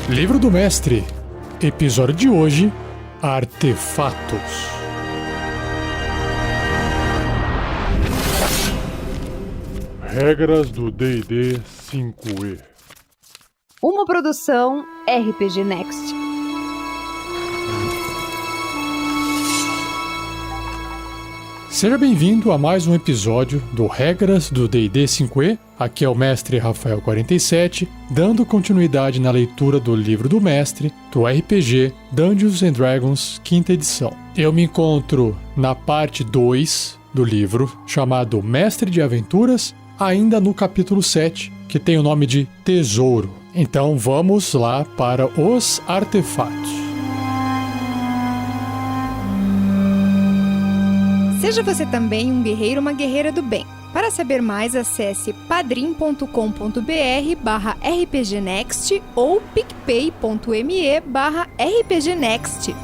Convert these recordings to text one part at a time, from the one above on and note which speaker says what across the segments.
Speaker 1: Livro do Mestre, episódio de hoje, Artefatos. Regras do D&D 5e.
Speaker 2: Uma produção RPG Next.
Speaker 1: Seja bem-vindo a mais um episódio do Regras do D&D 5e. Aqui é o Mestre Rafael 47, dando continuidade na leitura do Livro do Mestre, do RPG Dungeons & Dragons, 5ª edição. Eu me encontro na parte 2 do livro, chamado Mestre de Aventuras, ainda no capítulo 7, que tem o nome de Tesouro. Então vamos lá para os artefatos.
Speaker 3: Seja você também um guerreiro ou uma guerreira do bem. Para saber mais, acesse padrim.com.br/rpgnext ou picpay.me/rpgnext.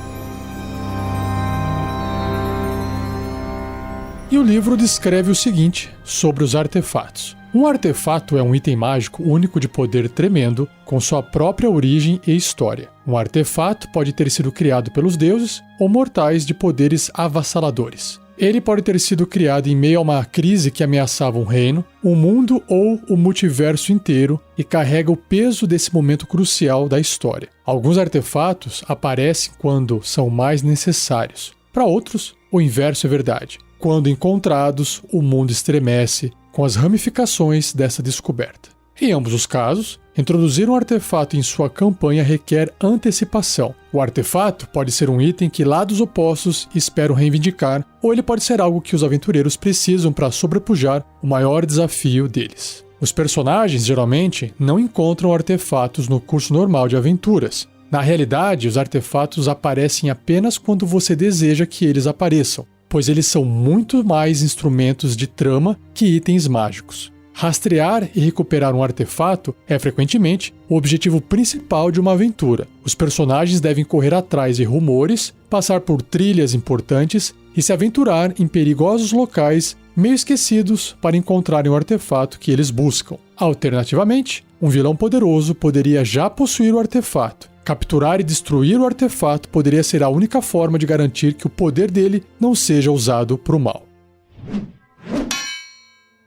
Speaker 1: E o livro descreve o seguinte sobre os artefatos. Um artefato é um item mágico único de poder tremendo, com sua própria origem e história. Um artefato pode ter sido criado pelos deuses ou mortais de poderes avassaladores. Ele pode ter sido criado em meio a uma crise que ameaçava um reino, um mundo ou o multiverso inteiro e carrega o peso desse momento crucial da história. Alguns artefatos aparecem quando são mais necessários. Para outros, o inverso é verdade. Quando encontrados, o mundo estremece com as ramificações dessa descoberta. Em ambos os casos, introduzir um artefato em sua campanha requer antecipação. O artefato pode ser um item que lados opostos esperam reivindicar, ou ele pode ser algo que os aventureiros precisam para sobrepujar o maior desafio deles. Os personagens, geralmente, não encontram artefatos no curso normal de aventuras. Na realidade, os artefatos aparecem apenas quando você deseja que eles apareçam, pois eles são muito mais instrumentos de trama que itens mágicos. Rastrear e recuperar um artefato é, frequentemente, o objetivo principal de uma aventura. Os personagens devem correr atrás de rumores, passar por trilhas importantes e se aventurar em perigosos locais meio esquecidos para encontrarem o artefato que eles buscam. Alternativamente, um vilão poderoso poderia já possuir o artefato. Capturar e destruir o artefato poderia ser a única forma de garantir que o poder dele não seja usado para o mal.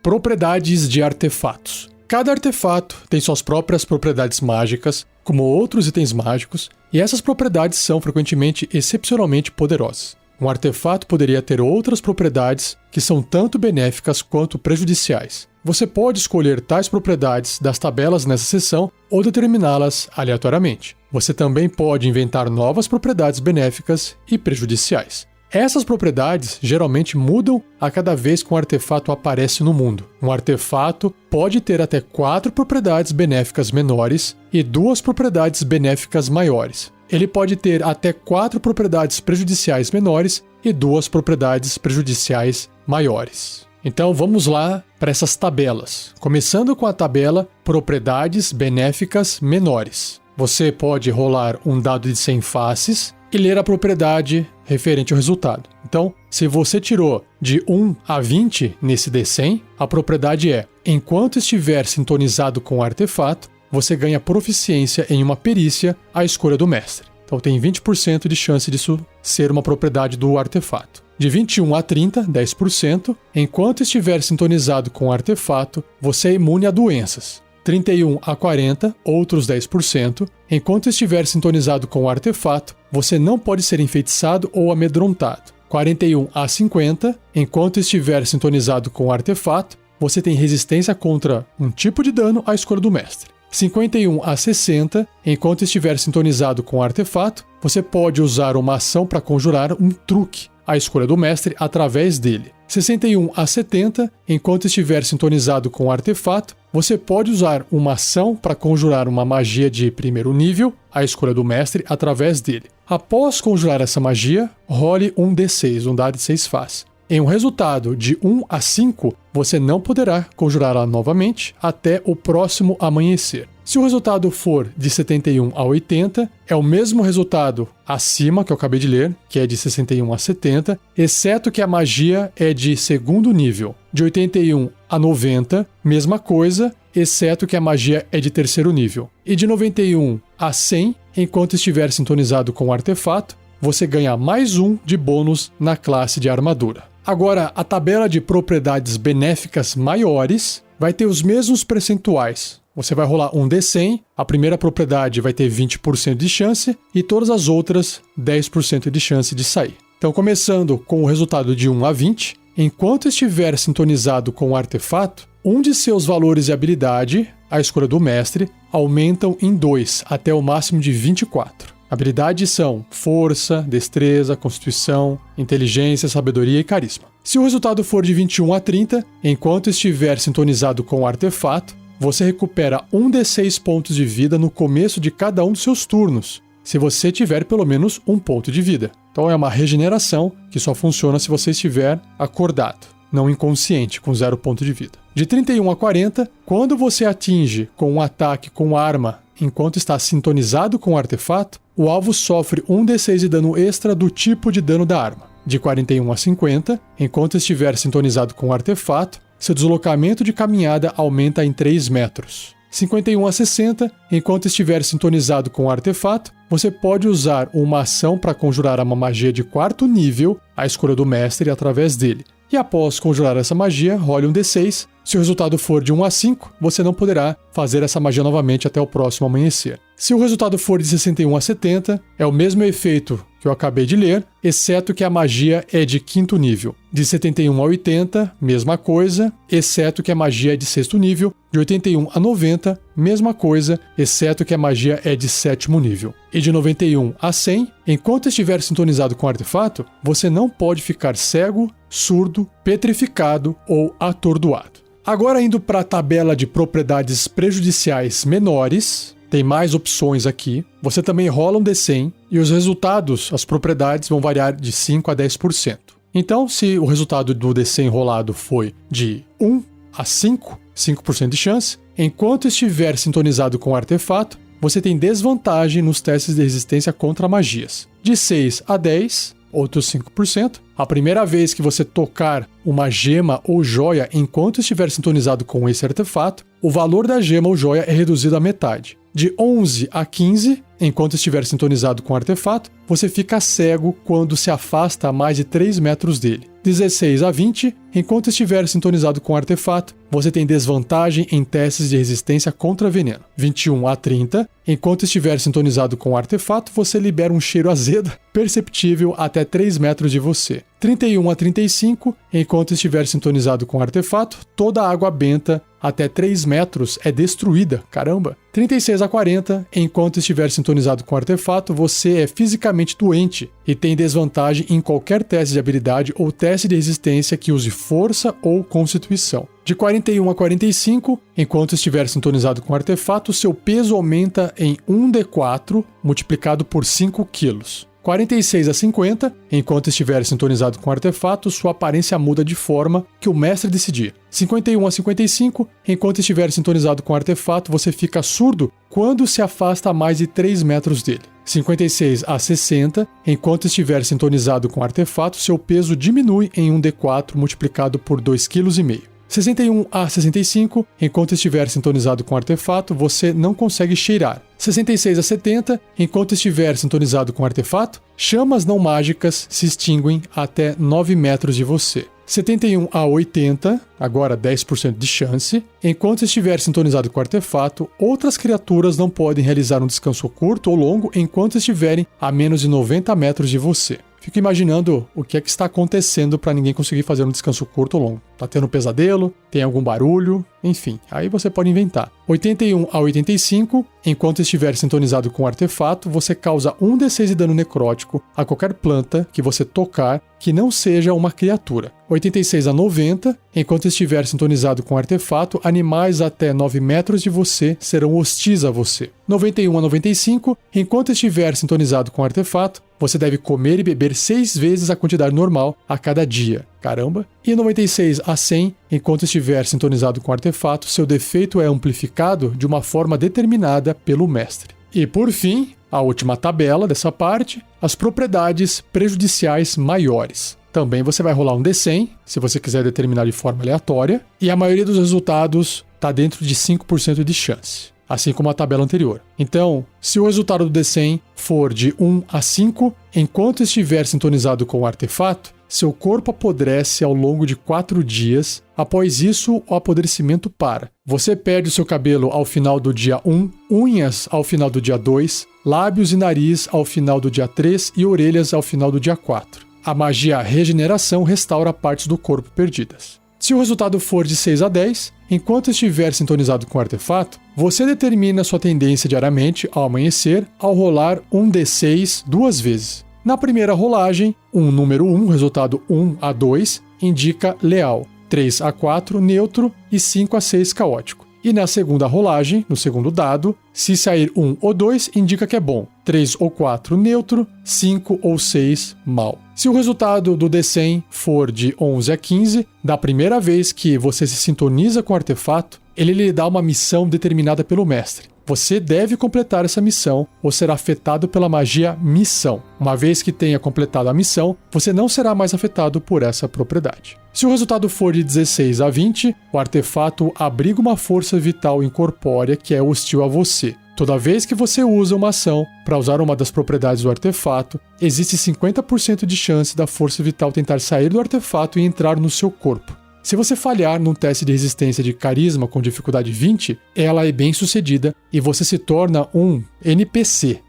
Speaker 1: Propriedades de artefatos. Cada artefato tem suas próprias propriedades mágicas, como outros itens mágicos, e essas propriedades são frequentemente excepcionalmente poderosas. Um artefato poderia ter outras propriedades que são tanto benéficas quanto prejudiciais. Você pode escolher tais propriedades das tabelas nessa seção ou determiná-las aleatoriamente. Você também pode inventar novas propriedades benéficas e prejudiciais. Essas propriedades geralmente mudam a cada vez que um artefato aparece no mundo. Um artefato pode ter até 4 propriedades benéficas menores e 2 propriedades benéficas maiores. Ele pode ter até 4 propriedades prejudiciais menores e 2 propriedades prejudiciais maiores. Então vamos lá para essas tabelas. Começando com a tabela Propriedades Benéficas Menores. Você pode rolar um dado de 100 faces e ler a propriedade referente ao resultado. Então, se você tirou de 1 a 20 nesse D100, a propriedade é: enquanto estiver sintonizado com o artefato, você ganha proficiência em uma perícia à escolha do mestre. Então tem 20% de chance disso ser uma propriedade do artefato. De 21 a 30, 10%, enquanto estiver sintonizado com o artefato, você é imune a doenças. 31 a 40, outros 10%, enquanto estiver sintonizado com o artefato, você não pode ser enfeitiçado ou amedrontado. 41 a 50, enquanto estiver sintonizado com o artefato, você tem resistência contra um tipo de dano à escolha do mestre. 51 a 60, enquanto estiver sintonizado com o artefato, você pode usar uma ação para conjurar um truque à escolha do mestre através dele. 61 a 70, enquanto estiver sintonizado com o artefato, você pode usar uma ação para conjurar uma magia de primeiro nível à escolha do mestre através dele. Após conjurar essa magia, role um D6, um dado de 6 faces. Em um resultado de 1 a 5, você não poderá conjurá-la novamente até o próximo amanhecer. Se o resultado for de 71 a 80, é o mesmo resultado acima que eu acabei de ler, que é de 61 a 70, exceto que a magia é de segundo nível. De 81 a 90, mesma coisa, exceto que a magia é de terceiro nível. E de 91 a 100, enquanto estiver sintonizado com o artefato, você ganha mais 1 de bônus na classe de armadura. Agora, a tabela de propriedades benéficas maiores vai ter os mesmos percentuais. Você vai rolar um D100, a primeira propriedade vai ter 20% de chance e todas as outras 10% de chance de sair. Então, começando com o resultado de 1 a 20, enquanto estiver sintonizado com o artefato, um de seus valores de habilidade, a escolha do mestre, aumentam em 2 até o máximo de 24. Habilidades são força, destreza, constituição, inteligência, sabedoria e carisma. Se o resultado for de 21 a 30, enquanto estiver sintonizado com o artefato, você recupera 1d6 pontos de vida no começo de cada um dos seus turnos, se você tiver pelo menos 1 ponto de vida. Então é uma regeneração que só funciona se você estiver acordado, não inconsciente, com 0 ponto de vida. De 31 a 40, quando você atinge com um ataque com arma enquanto está sintonizado com o artefato, o alvo sofre 1d6 de dano extra do tipo de dano da arma. De 41 a 50, enquanto estiver sintonizado com o artefato, seu deslocamento de caminhada aumenta em 3 metros. 51 a 60, enquanto estiver sintonizado com o artefato, você pode usar uma ação para conjurar uma magia de 4º nível, a escolha do mestre, através dele. E após conjurar essa magia, role um D6. Se o resultado for de 1 a 5, você não poderá fazer essa magia novamente até o próximo amanhecer. Se o resultado for de 61 a 70, é o mesmo efeito que eu acabei de ler, exceto que a magia é de 5º nível. De 71 a 80, mesma coisa, exceto que a magia é de 6º nível. De 81 a 90, mesma coisa, exceto que a magia é de 7º nível. E de 91 a 100, enquanto estiver sintonizado com o artefato, você não pode ficar cego, surdo, petrificado ou atordoado. Agora indo para a tabela de propriedades prejudiciais menores, tem mais opções aqui. Você também rola um D100 e os resultados, as propriedades vão variar de 5 a 10%. Então, se o resultado do D100 rolado foi de 1 a 5, 5% de chance, enquanto estiver sintonizado com o artefato, você tem desvantagem nos testes de resistência contra magias. De 6 a 10, outros 5%. A primeira vez que você tocar uma gema ou joia enquanto estiver sintonizado com esse artefato, o valor da gema ou joia é reduzido à metade. De 11 a 15, enquanto estiver sintonizado com o artefato, você fica cego quando se afasta a mais de 3 metros dele. 16 a 20, enquanto estiver sintonizado com o artefato, você tem desvantagem em testes de resistência contra veneno. 21 a 30, enquanto estiver sintonizado com o artefato, você libera um cheiro azedo perceptível até 3 metros de você. 31 a 35, enquanto estiver sintonizado com o artefato, toda a água benta até 3 metros é destruída. Caramba! 36 a 40, enquanto estiver sintonizado com o artefato, você é fisicamente doente e tem desvantagem em qualquer teste de habilidade ou teste de resistência que use força ou constituição. De 41 a 45, enquanto estiver sintonizado com o artefato, seu peso aumenta em 1d4 multiplicado por 5 quilos. 46 a 50, enquanto estiver sintonizado com o artefato, sua aparência muda de forma que o mestre decidir. 51 a 55, enquanto estiver sintonizado com o artefato, você fica surdo quando se afasta a mais de 3 metros dele. 56 a 60, enquanto estiver sintonizado com o artefato, seu peso diminui em 1d4 multiplicado por 2,5 kg. 61 a 65, enquanto estiver sintonizado com o artefato, você não consegue cheirar. 66 a 70, enquanto estiver sintonizado com o artefato, chamas não mágicas se extinguem até 9 metros de você. 71 a 80, agora 10% de chance, enquanto estiver sintonizado com o artefato, outras criaturas não podem realizar um descanso curto ou longo enquanto estiverem a menos de 90 metros de você. Fico imaginando o que é que está acontecendo para ninguém conseguir fazer um descanso curto ou longo. Tá tendo um pesadelo? Tem algum barulho? Enfim, aí você pode inventar. 81 a 85, enquanto estiver sintonizado com o artefato, você causa 1d6 de dano necrótico a qualquer planta que você tocar que não seja uma criatura. 86 a 90, enquanto estiver sintonizado com o artefato, animais até 9 metros de você serão hostis a você. 91 a 95, enquanto estiver sintonizado com o artefato, você deve comer e beber 6 vezes a quantidade normal a cada dia. Caramba! E 96 a 100, enquanto estiver sintonizado com o artefato, seu defeito é amplificado de uma forma determinada pelo mestre. E por fim, a última tabela dessa parte, as propriedades prejudiciais maiores. Também você vai rolar um D100, se você quiser determinar de forma aleatória, e a maioria dos resultados está dentro de 5% de chance, assim como a tabela anterior. Então, se o resultado do D100 for de 1 a 5, enquanto estiver sintonizado com o artefato, seu corpo apodrece ao longo de 4 dias. Após isso, o apodrecimento para. Você perde o seu cabelo ao final do dia 1, unhas ao final do dia 2, lábios e nariz ao final do dia 3 e orelhas ao final do dia 4. A magia Regeneração restaura partes do corpo perdidas. Se o resultado for de 6 a 10, enquanto estiver sintonizado com o artefato, você determina sua tendência diariamente ao amanhecer ao rolar um D6 2 vezes. Na primeira rolagem, número 1, resultado 1 a 2, indica leal, 3 a 4, neutro e 5 a 6, caótico. E na segunda rolagem, no segundo dado, se sair 1 ou 2, indica que é bom, 3 ou 4, neutro, 5 ou 6, mal. Se o resultado do D100 for de 11 a 15, da primeira vez que você se sintoniza com o artefato, ele lhe dá uma missão determinada pelo mestre. Você deve completar essa missão ou será afetado pela magia Missão. Uma vez que tenha completado a missão, você não será mais afetado por essa propriedade. Se o resultado for de 16 a 20, o artefato abriga uma força vital incorpórea que é hostil a você. Toda vez que você usa uma ação para usar uma das propriedades do artefato, existe 50% de chance da força vital tentar sair do artefato e entrar no seu corpo. Se você falhar num teste de resistência de carisma com dificuldade 20, ela é bem sucedida e você se torna um NPC,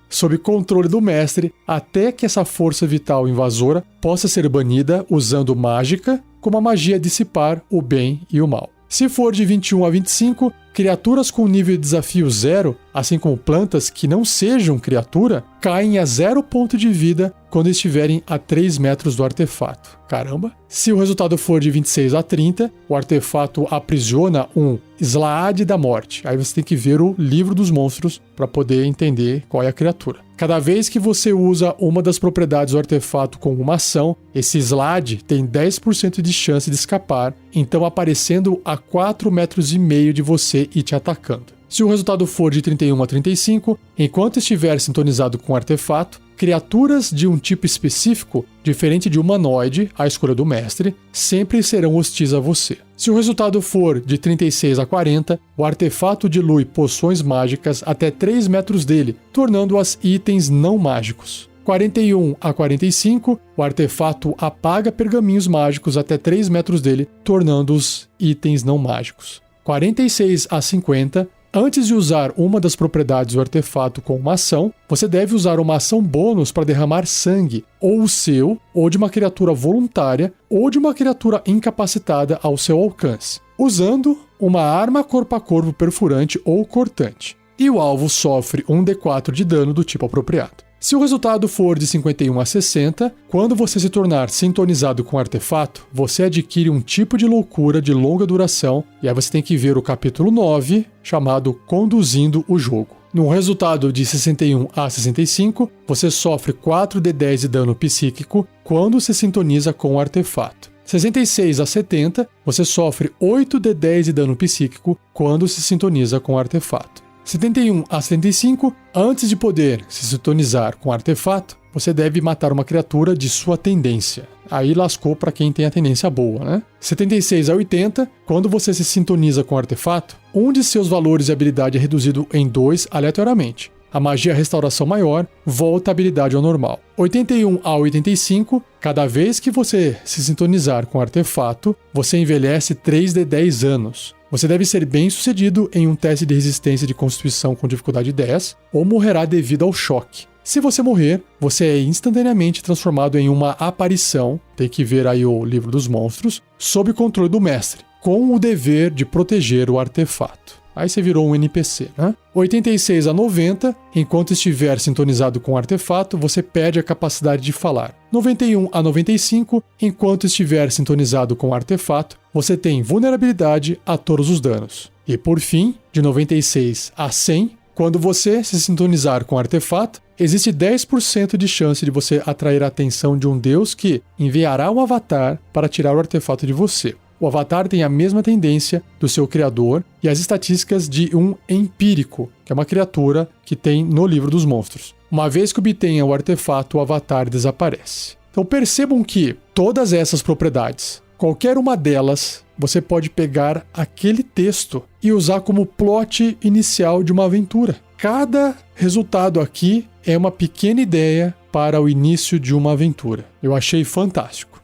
Speaker 1: sob controle do mestre, até que essa força vital invasora possa ser banida usando mágica, como a magia dissipar o bem e o mal. Se for de 21 a 25, criaturas com nível de desafio 0, assim como plantas que não sejam criatura, caem a 0 ponto de vida quando estiverem a 3 metros do artefato. Caramba! Se o resultado for de 26 a 30, o artefato aprisiona um Slaad da Morte. Aí você tem que ver o livro dos monstros para poder entender qual é a criatura. Cada vez que você usa uma das propriedades do artefato com uma ação, esse Slaad tem 10% de chance de escapar, então aparecendo a 4,5 metros de você e te atacando. Se o resultado for de 31 a 35, enquanto estiver sintonizado com o artefato, criaturas de um tipo específico, diferente de humanoide, à escolha do mestre, sempre serão hostis a você. Se o resultado for de 36 a 40, o artefato dilui poções mágicas até 3 metros dele, tornando-as itens não mágicos. 41 a 45, o artefato apaga pergaminhos mágicos até 3 metros dele, tornando-os itens não mágicos. 46 a 50, antes de usar uma das propriedades do artefato com uma ação, você deve usar uma ação bônus para derramar sangue, ou o seu, ou de uma criatura voluntária, ou de uma criatura incapacitada ao seu alcance, usando uma arma corpo a corpo perfurante ou cortante. E o alvo sofre um D4 de dano do tipo apropriado. Se o resultado for de 51 a 60, quando você se tornar sintonizado com o artefato, você adquire um tipo de loucura de longa duração, e aí você tem que ver o capítulo 9, chamado Conduzindo o Jogo. No resultado de 61 a 65, você sofre 4d10 de dano psíquico quando se sintoniza com o artefato. 66 a 70, você sofre 8d10 de dano psíquico quando se sintoniza com o artefato. 71 a 75, antes de poder se sintonizar com o artefato, você deve matar uma criatura de sua tendência. Aí lascou para quem tem a tendência boa, né? 76 a 80, quando você se sintoniza com o artefato, um de seus valores de habilidade é reduzido em 2 aleatoriamente. A magia Restauração Maior volta a habilidade ao normal. 81 a 85, cada vez que você se sintonizar com o artefato, você envelhece 3d10 anos. Você deve ser bem sucedido em um teste de resistência de constituição com dificuldade 10 ou morrerá devido ao choque. Se você morrer, você é instantaneamente transformado em uma aparição, tem que ver aí o livro dos monstros, sob controle do mestre, com o dever de proteger o artefato. Aí você virou um NPC, né? 86 a 90, enquanto estiver sintonizado com o artefato, você perde a capacidade de falar. 91 a 95, enquanto estiver sintonizado com o artefato, você tem vulnerabilidade a todos os danos. E por fim, de 96 a 100, quando você se sintonizar com o artefato, existe 10% de chance de você atrair a atenção de um deus que enviará um avatar para tirar o artefato de você. O avatar tem a mesma tendência do seu criador e as estatísticas de um empírico, que é uma criatura que tem no livro dos monstros. Uma vez que obtenha o artefato, o avatar desaparece. Então percebam que todas essas propriedades qualquer uma delas, você pode pegar aquele texto e usar como plot inicial de uma aventura. Cada resultado aqui é uma pequena ideia para o início de uma aventura. Eu achei fantástico.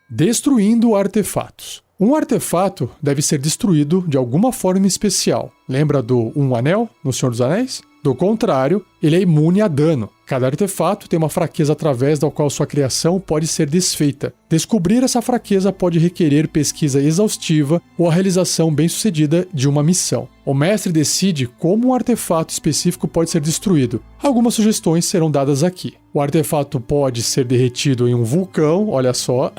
Speaker 1: Destruindo artefatos. Um artefato deve ser destruído de alguma forma especial. Lembra do Um Anel, no Senhor dos Anéis? Do contrário, ele é imune a dano. Cada artefato tem uma fraqueza através da qual sua criação pode ser desfeita. Descobrir essa fraqueza pode requerer pesquisa exaustiva ou a realização bem-sucedida de uma missão. O mestre decide como um artefato específico pode ser destruído. Algumas sugestões serão dadas aqui. O artefato pode ser derretido em um vulcão, olha só,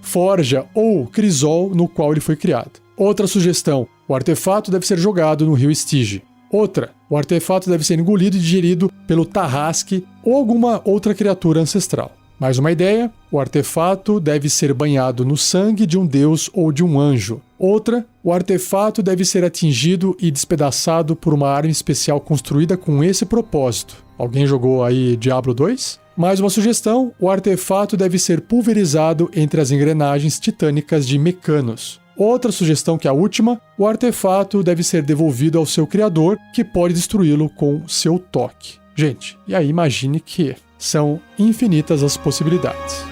Speaker 1: forja ou crisol no qual ele foi criado. Outra sugestão, o artefato deve ser jogado no rio Estige. Outra, o artefato deve ser engolido e digerido pelo Tarrasque ou alguma outra criatura ancestral. Mais uma ideia, o artefato deve ser banhado no sangue de um deus ou de um anjo. Outra, o artefato deve ser atingido e despedaçado por uma arma especial construída com esse propósito. Alguém jogou aí Diablo 2? Mais uma sugestão, o artefato deve ser pulverizado entre as engrenagens titânicas de Mecanos. Outra sugestão, que é a última, o artefato deve ser devolvido ao seu criador, que pode destruí-lo com seu toque. Gente, e aí imagine que são infinitas as possibilidades.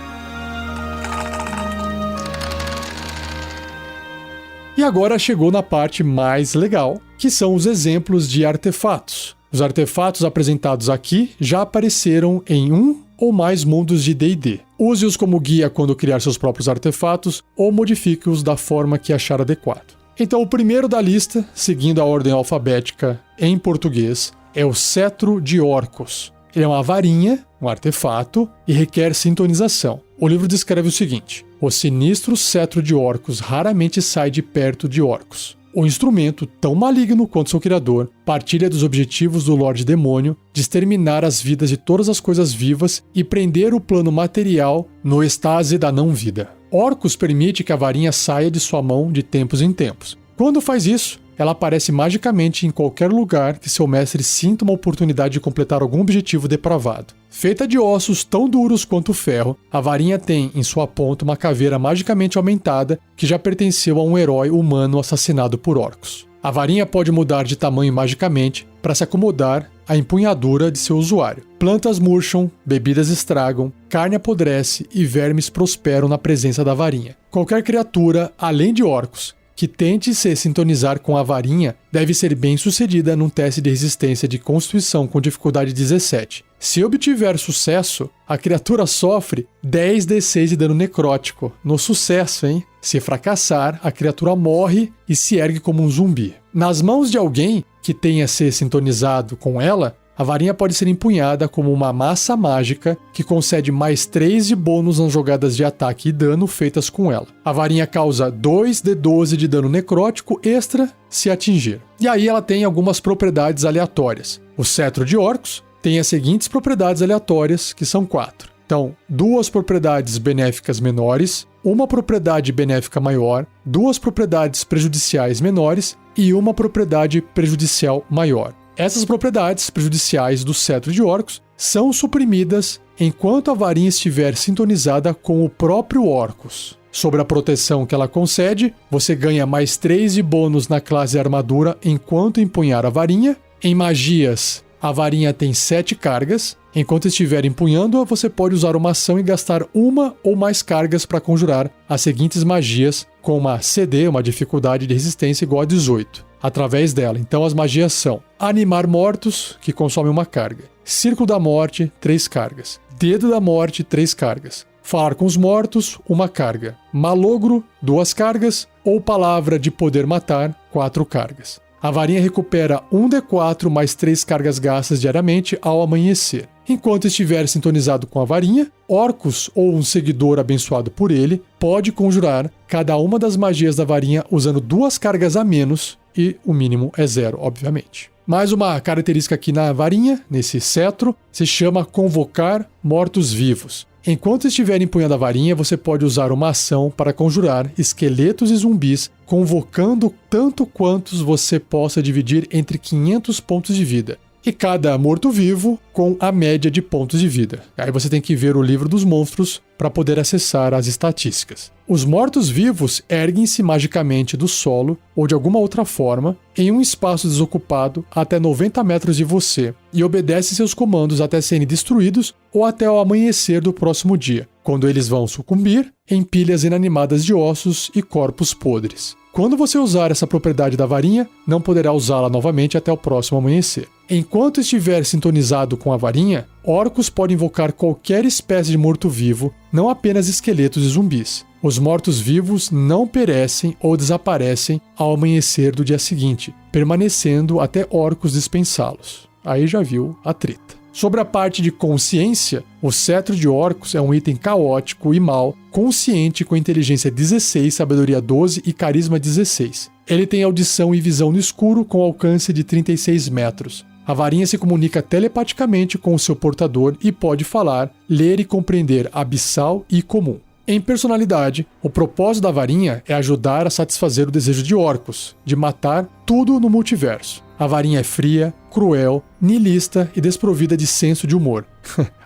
Speaker 1: E agora chegou na parte mais legal, que são os exemplos de artefatos. Os artefatos apresentados aqui já apareceram em um ou mais mundos de D&D. Use-os como guia quando criar seus próprios artefatos ou modifique-os da forma que achar adequado. Então, o primeiro da lista, seguindo a ordem alfabética em português, é o Cetro de Orcos. Ele é uma varinha, um artefato, e requer sintonização. O livro descreve o seguinte: o sinistro Cetro de Orcos raramente sai de perto de orcos. O instrumento, tão maligno quanto seu criador, partilha dos objetivos do Lorde Demônio de exterminar as vidas de todas as coisas vivas e prender o plano material no estase da não-vida. Orcus permite que a varinha saia de sua mão de tempos em tempos. Quando faz isso, ela aparece magicamente em qualquer lugar que seu mestre sinta uma oportunidade de completar algum objetivo depravado. Feita de ossos tão duros quanto o ferro, a varinha tem em sua ponta uma caveira magicamente aumentada que já pertenceu a um herói humano assassinado por orcos. A varinha pode mudar de tamanho magicamente para se acomodar à empunhadura de seu usuário. Plantas murcham, bebidas estragam, carne apodrece e vermes prosperam na presença da varinha. Qualquer criatura, além de orcos, que tente se sintonizar com a varinha deve ser bem sucedida num teste de resistência de constituição com dificuldade 17. Se obtiver sucesso, a criatura sofre 10d6 de dano necrótico. No sucesso, hein? Se fracassar, a criatura morre e se ergue como um zumbi. Nas mãos de alguém que tenha se sintonizado com ela, a varinha pode ser empunhada como uma massa mágica que concede mais 3 de bônus nas jogadas de ataque e dano feitas com ela. A varinha causa 2d12 de dano necrótico extra se atingir. E aí ela tem algumas propriedades aleatórias. O Cetro de Orcos tem as seguintes propriedades aleatórias, que são 4. Então, 2 propriedades benéficas menores, 1 propriedade benéfica maior, 2 propriedades prejudiciais menores e 1 propriedade prejudicial maior. Essas propriedades prejudiciais do Cetro de Orcos são suprimidas enquanto a varinha estiver sintonizada com o próprio Orcus. Sobre a proteção que ela concede, você ganha mais 3 de bônus na classe armadura enquanto empunhar a varinha. Em magias, a varinha tem 7 cargas. Enquanto estiver empunhando-a, você pode usar uma ação e gastar 1 ou mais cargas para conjurar as seguintes magias com uma CD, uma dificuldade de resistência igual a 18. Através dela. Então as magias são Animar Mortos, que consome 1 carga. Círculo da Morte, 3 cargas. Dedo da Morte, 3 cargas. Falar com os Mortos, 1 carga. Malogro, 2 cargas. Ou Palavra de Poder Matar, 4 cargas. A varinha recupera 1d4 mais 3 cargas gastas diariamente ao amanhecer. Enquanto estiver sintonizado com a varinha, Orcus ou um seguidor abençoado por ele pode conjurar cada uma das magias da varinha usando 2 cargas a menos e o mínimo é 0, obviamente. Mais uma característica aqui na varinha, nesse cetro, se chama Convocar Mortos-Vivos. Enquanto estiver empunhando a varinha, você pode usar uma ação para conjurar esqueletos e zumbis, convocando tanto quantos você possa dividir entre 500 pontos de vida. e cada morto-vivo com a média de pontos de vida. Aí você tem que ver o livro dos monstros para poder acessar as estatísticas. Os mortos-vivos erguem-se magicamente do solo ou de alguma outra forma em um espaço desocupado até 90 metros de você e obedecem seus comandos até serem destruídos ou até o amanhecer do próximo dia, quando eles vão sucumbir em pilhas inanimadas de ossos e corpos podres. Quando você usar essa propriedade da varinha, não poderá usá-la novamente até o próximo amanhecer. Enquanto estiver sintonizado com a varinha, orcos podem invocar qualquer espécie de morto-vivo, não apenas esqueletos e zumbis. Os mortos-vivos não perecem ou desaparecem ao amanhecer do dia seguinte, permanecendo até orcos dispensá-los. Aí já viu a treta. Sobre a parte de consciência, o cetro de orcos é um item caótico e mau, consciente com inteligência 16, sabedoria 12 e carisma 16. Ele tem audição e visão no escuro com alcance de 36 metros. A varinha se comunica telepaticamente com o seu portador e pode falar, ler e compreender abissal e comum. Em personalidade, o propósito da varinha é ajudar a satisfazer o desejo de orcos, de matar tudo no multiverso. A varinha é fria, cruel, niilista e desprovida de senso de humor.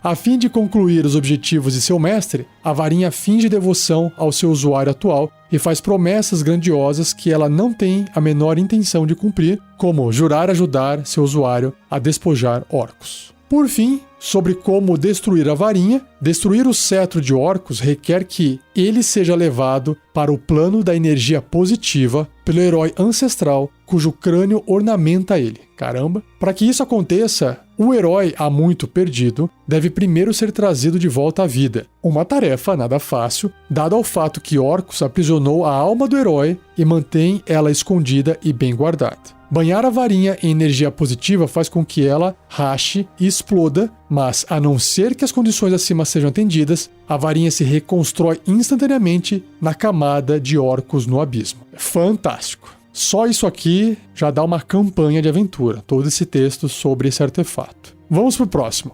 Speaker 1: A fim de concluir os objetivos de seu mestre, a varinha finge devoção ao seu usuário atual e faz promessas grandiosas que ela não tem a menor intenção de cumprir, como jurar ajudar seu usuário a despojar orcos. Por fim, sobre como destruir a varinha, destruir o cetro de orcos requer que ele seja levado para o plano da energia positiva pelo herói ancestral cujo crânio ornamenta ele. Caramba! Para que isso aconteça, o herói há muito perdido deve primeiro ser trazido de volta à vida. Uma tarefa nada fácil, dado ao fato que Orcus aprisionou a alma do herói e mantém ela escondida e bem guardada. Banhar a varinha em energia positiva faz com que ela rache e exploda, mas a não ser que as condições acima sejam atendidas, a varinha se reconstrói instantaneamente na camada de orcos no abismo. Fantástico! Só isso aqui já dá uma campanha de aventura, todo esse texto sobre esse artefato. Vamos pro próximo.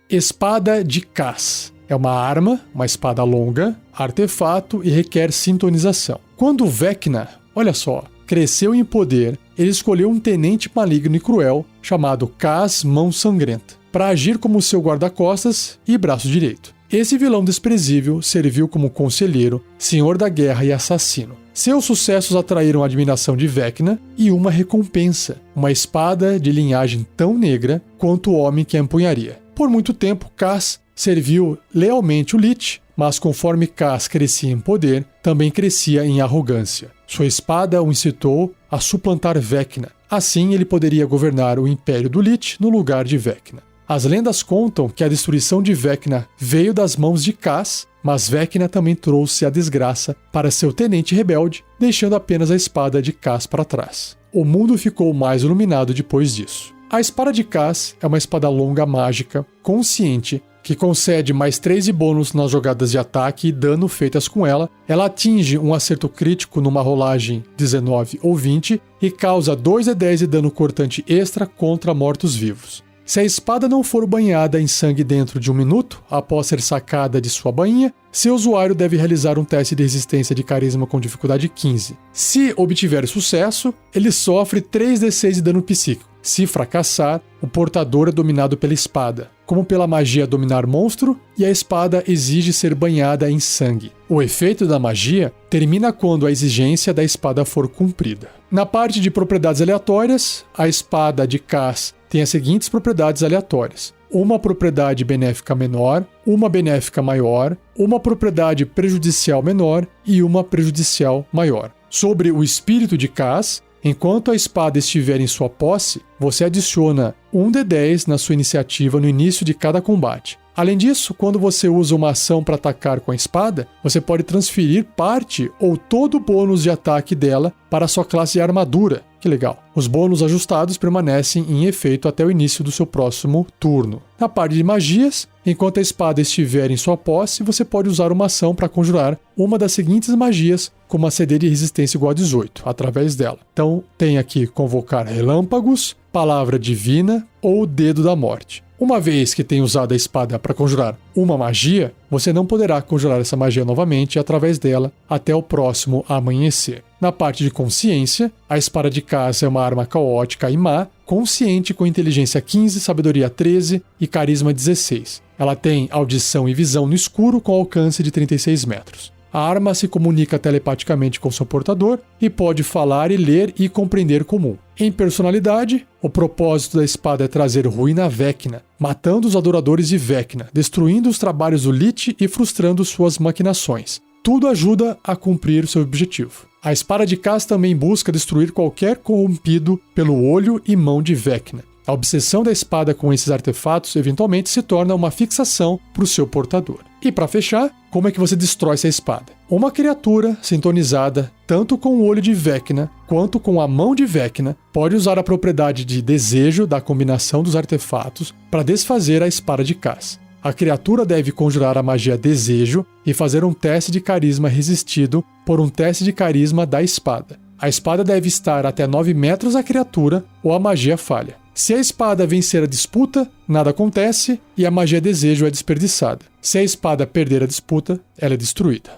Speaker 1: Espada de Kas. É uma arma, uma espada longa, artefato e requer sintonização. Quando Vecna, olha só, cresceu em poder, ele escolheu um tenente maligno e cruel chamado Kas Mão Sangrenta para agir como seu guarda-costas e braço direito. Esse vilão desprezível serviu como conselheiro, senhor da guerra e assassino. Seus sucessos atraíram a admiração de Vecna e uma recompensa, uma espada de linhagem tão negra quanto o homem que a empunharia. Por muito tempo, Kas serviu lealmente o Lich, mas conforme Kas crescia em poder, também crescia em arrogância. Sua espada o incitou a suplantar Vecna. Assim, ele poderia governar o império do Lich no lugar de Vecna. As lendas contam que a destruição de Vecna veio das mãos de Kas, mas Vecna também trouxe a desgraça para seu tenente rebelde, deixando apenas a espada de Kas para trás. O mundo ficou mais iluminado depois disso. A espada de Kas é uma espada longa mágica, consciente, que concede mais 3 de bônus nas jogadas de ataque e dano feitas com ela. Ela atinge um acerto crítico numa rolagem 19 ou 20 e causa 2d10 de dano cortante extra contra mortos-vivos. Se a espada não for banhada em sangue dentro de 1 minuto, após ser sacada de sua bainha, seu usuário deve realizar um teste de resistência de carisma com dificuldade 15. Se obtiver sucesso, ele sofre 3d6 de dano psíquico. Se fracassar, o portador é dominado pela espada, como pela magia dominar monstro, e a espada exige ser banhada em sangue. O efeito da magia termina quando a exigência da espada for cumprida. Na parte de propriedades aleatórias, a espada de Kas tem as seguintes propriedades aleatórias: uma propriedade benéfica menor, uma benéfica maior, uma propriedade prejudicial menor e uma prejudicial maior. Sobre o espírito de Kas, enquanto a espada estiver em sua posse, você adiciona 1d10 na sua iniciativa no início de cada combate. Além disso, quando você usa uma ação para atacar com a espada, você pode transferir parte ou todo o bônus de ataque dela para a sua classe de armadura. Que legal! Os bônus ajustados permanecem em efeito até o início do seu próximo turno. Na parte de magias, enquanto a espada estiver em sua posse, você pode usar uma ação para conjurar uma das seguintes magias com uma CD de resistência igual a 18, através dela. Então, tem aqui convocar relâmpagos, palavra divina ou dedo da morte. Uma vez que tenha usado a espada para conjurar uma magia, você não poderá conjurar essa magia novamente através dela até o próximo amanhecer. Na parte de consciência, a espada de caça é uma arma caótica e má, consciente com inteligência 15, sabedoria 13 e carisma 16. Ela tem audição e visão no escuro com alcance de 36 metros. A arma se comunica telepaticamente com seu portador e pode falar e ler e compreender comum. Em personalidade, o propósito da espada é trazer ruína a Vecna, matando os adoradores de Vecna, destruindo os trabalhos do Lich e frustrando suas maquinações. Tudo ajuda a cumprir seu objetivo. A espada de Cass também busca destruir qualquer corrompido pelo olho e mão de Vecna. A obsessão da espada com esses artefatos eventualmente se torna uma fixação para o seu portador. E para fechar, como é que você destrói essa espada? Uma criatura sintonizada tanto com o olho de Vecna quanto com a mão de Vecna pode usar a propriedade de desejo da combinação dos artefatos para desfazer a espada de Cass. A criatura deve conjurar a magia Desejo e fazer um teste de carisma resistido por um teste de carisma da espada. A espada deve estar até 9 metros da criatura ou a magia falha. Se a espada vencer a disputa, nada acontece e a magia Desejo é desperdiçada. Se a espada perder a disputa, ela é destruída.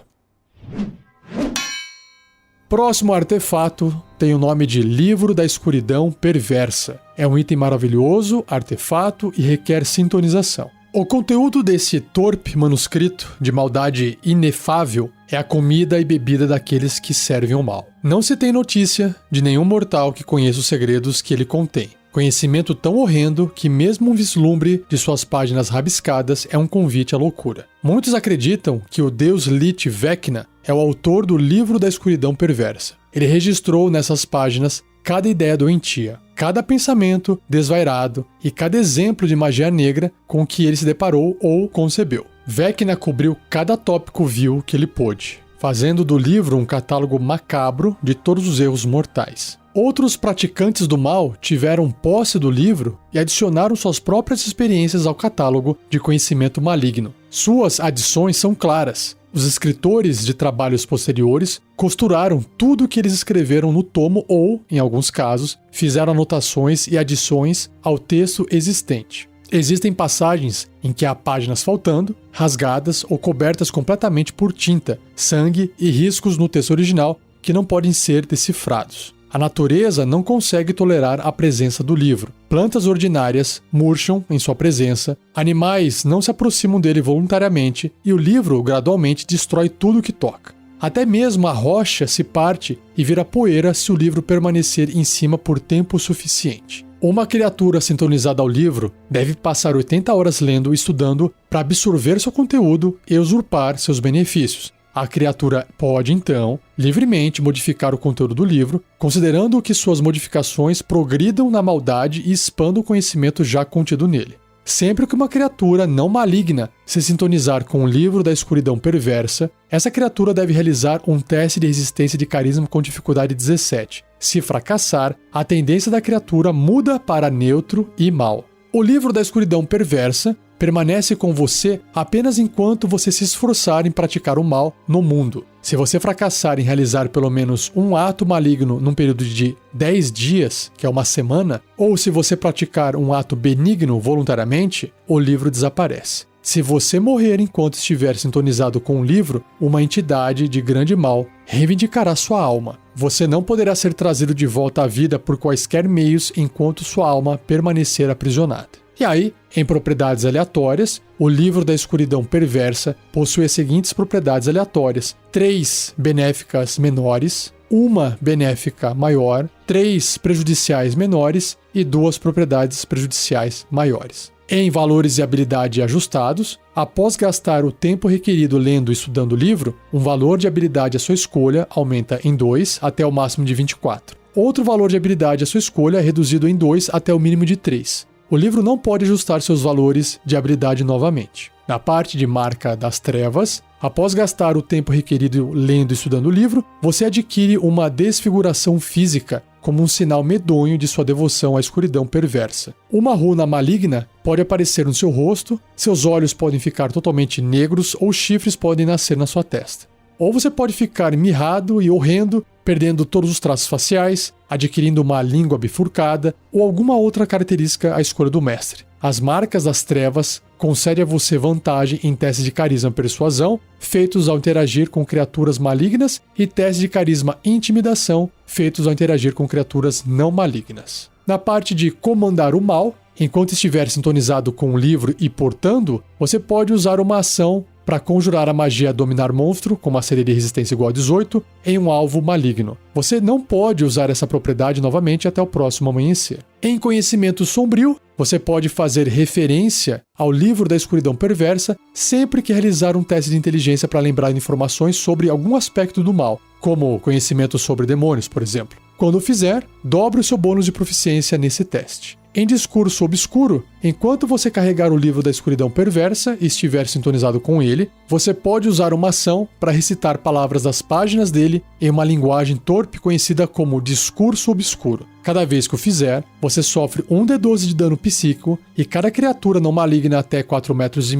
Speaker 1: Próximo artefato tem o nome de Livro da Escuridão Perversa. É um item maravilhoso, artefato e requer sintonização. O conteúdo desse torpe manuscrito de maldade inefável é a comida e bebida daqueles que servem o mal. Não se tem notícia de nenhum mortal que conheça os segredos que ele contém. Conhecimento tão horrendo que mesmo um vislumbre de suas páginas rabiscadas é um convite à loucura. Muitos acreditam que o deus Lich Vecna é o autor do Livro da Escuridão Perversa. Ele registrou nessas páginas cada ideia doentia, cada pensamento desvairado e cada exemplo de magia negra com que ele se deparou ou concebeu. Vecna cobriu cada tópico vil que ele pôde, fazendo do livro um catálogo macabro de todos os erros mortais. Outros praticantes do mal tiveram posse do livro e adicionaram suas próprias experiências ao catálogo de conhecimento maligno. Suas adições são claras. Os escritores de trabalhos posteriores costuraram tudo o que eles escreveram no tomo ou, em alguns casos, fizeram anotações e adições ao texto existente. Existem passagens em que há páginas faltando, rasgadas ou cobertas completamente por tinta, sangue e riscos no texto original que não podem ser decifrados. A natureza não consegue tolerar a presença do livro. Plantas ordinárias murcham em sua presença, animais não se aproximam dele voluntariamente e o livro gradualmente destrói tudo que toca. Até mesmo a rocha se parte e vira poeira se o livro permanecer em cima por tempo suficiente. Uma criatura sintonizada ao livro deve passar 80 horas lendo e estudando para absorver seu conteúdo e usurpar seus benefícios. A criatura pode, então, livremente modificar o conteúdo do livro, considerando que suas modificações progridam na maldade e expandam o conhecimento já contido nele. Sempre que uma criatura não maligna se sintonizar com o Livro da Escuridão Perversa, essa criatura deve realizar um teste de resistência de carisma com dificuldade 17. Se fracassar, a tendência da criatura muda para neutro e mal. O Livro da Escuridão Perversa permanece com você apenas enquanto você se esforçar em praticar o mal no mundo. Se você fracassar em realizar pelo menos um ato maligno num período de 10 dias, que é uma semana, ou se você praticar um ato benigno voluntariamente, o livro desaparece. Se você morrer enquanto estiver sintonizado com o livro, uma entidade de grande mal reivindicará sua alma. Você não poderá ser trazido de volta à vida por quaisquer meios enquanto sua alma permanecer aprisionada. E aí, em propriedades aleatórias, o Livro da Escuridão Perversa possui as seguintes propriedades aleatórias: 3 benéficas menores, 1 benéfica maior, 3 prejudiciais menores e 2 propriedades prejudiciais maiores. Em valores e habilidade ajustados, após gastar o tempo requerido lendo e estudando o livro, um valor de habilidade à sua escolha aumenta em 2 até o máximo de 24. Outro valor de habilidade à sua escolha é reduzido em 2 até o mínimo de 3. O livro não pode ajustar seus valores de habilidade novamente. Na parte de Marca das Trevas, após gastar o tempo requerido lendo e estudando o livro, você adquire uma desfiguração física como um sinal medonho de sua devoção à escuridão perversa. Uma runa maligna pode aparecer no seu rosto, seus olhos podem ficar totalmente negros ou chifres podem nascer na sua testa. Ou você pode ficar mirrado e horrendo, perdendo todos os traços faciais, adquirindo uma língua bifurcada ou alguma outra característica à escolha do mestre. As Marcas das Trevas concede a você vantagem em testes de carisma e persuasão, feitos ao interagir com criaturas malignas, e testes de carisma e intimidação, feitos ao interagir com criaturas não malignas. Na parte de comandar o mal, enquanto estiver sintonizado com o livro e portando, você pode usar uma ação para conjurar a magia Dominar Monstro, com uma série de resistência igual a 18, em um alvo maligno. Você não pode usar essa propriedade novamente até o próximo amanhecer. Em Conhecimento Sombrio, você pode fazer referência ao Livro da Escuridão Perversa sempre que realizar um teste de inteligência para lembrar informações sobre algum aspecto do mal, como conhecimento sobre demônios, por exemplo. Quando o fizer, dobre o seu bônus de proficiência nesse teste. Em Discurso Obscuro, enquanto você carregar o Livro da Escuridão Perversa e estiver sintonizado com ele, você pode usar uma ação para recitar palavras das páginas dele em uma linguagem torpe conhecida como Discurso Obscuro. Cada vez que o fizer, você sofre 1d12 de dano psíquico e cada criatura não maligna até 4,5 metros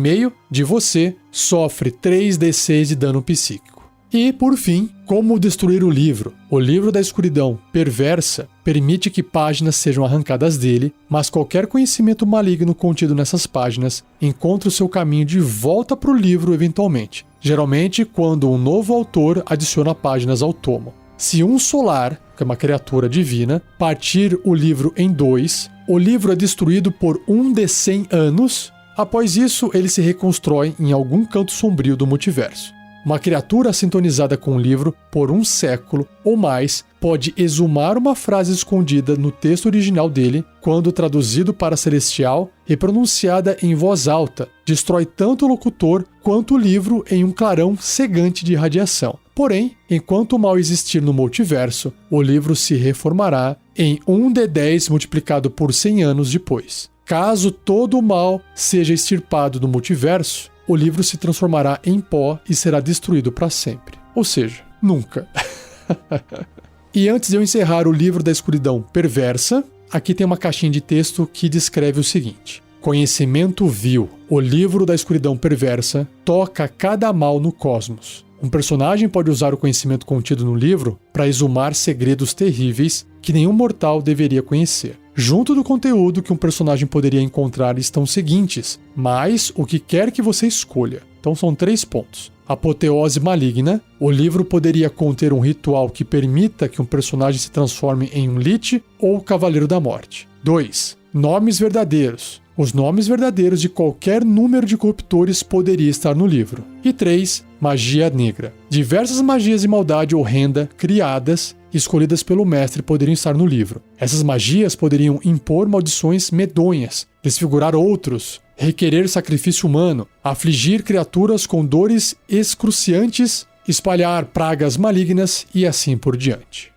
Speaker 1: de você sofre 3d6 de dano psíquico. E, por fim, como destruir o livro. O Livro da Escuridão Perversa permite que páginas sejam arrancadas dele, mas qualquer conhecimento maligno contido nessas páginas encontra o seu caminho de volta para o livro eventualmente, geralmente quando um novo autor adiciona páginas ao tomo. Se um solar, que é uma criatura divina, partir o livro em 2, o livro é destruído por 1d100 anos. Após isso, ele se reconstrói em algum canto sombrio do multiverso. Uma criatura sintonizada com o livro por 1 século ou mais pode exumar uma frase escondida no texto original dele, quando traduzido para celestial e pronunciada em voz alta, destrói tanto o locutor quanto o livro em um clarão cegante de radiação. Porém, enquanto o mal existir no multiverso, o livro se reformará em 1d10 multiplicado por 100 anos depois. Caso todo o mal seja extirpado do multiverso, o livro se transformará em pó e será destruído para sempre. Ou seja, nunca. E antes de eu encerrar o Livro da Escuridão Perversa, aqui tem uma caixinha de texto que descreve o seguinte: Conhecimento vil. O Livro da Escuridão Perversa toca cada mal no cosmos. Um personagem pode usar o conhecimento contido no livro para exumar segredos terríveis que nenhum mortal deveria conhecer. Junto do conteúdo que um personagem poderia encontrar estão os seguintes, mais o que quer que você escolha. Então são 3 pontos. Apoteose maligna. O livro poderia conter um ritual que permita que um personagem se transforme em um Lich ou Cavaleiro da Morte. 2. Nomes verdadeiros. Os nomes verdadeiros de qualquer número de corruptores poderia estar no livro. E 3. Magia negra. Diversas magias de maldade horrenda criadas e escolhidas pelo mestre poderiam estar no livro. Essas magias poderiam impor maldições medonhas, desfigurar outros, requerer sacrifício humano, afligir criaturas com dores excruciantes, espalhar pragas malignas e assim por diante.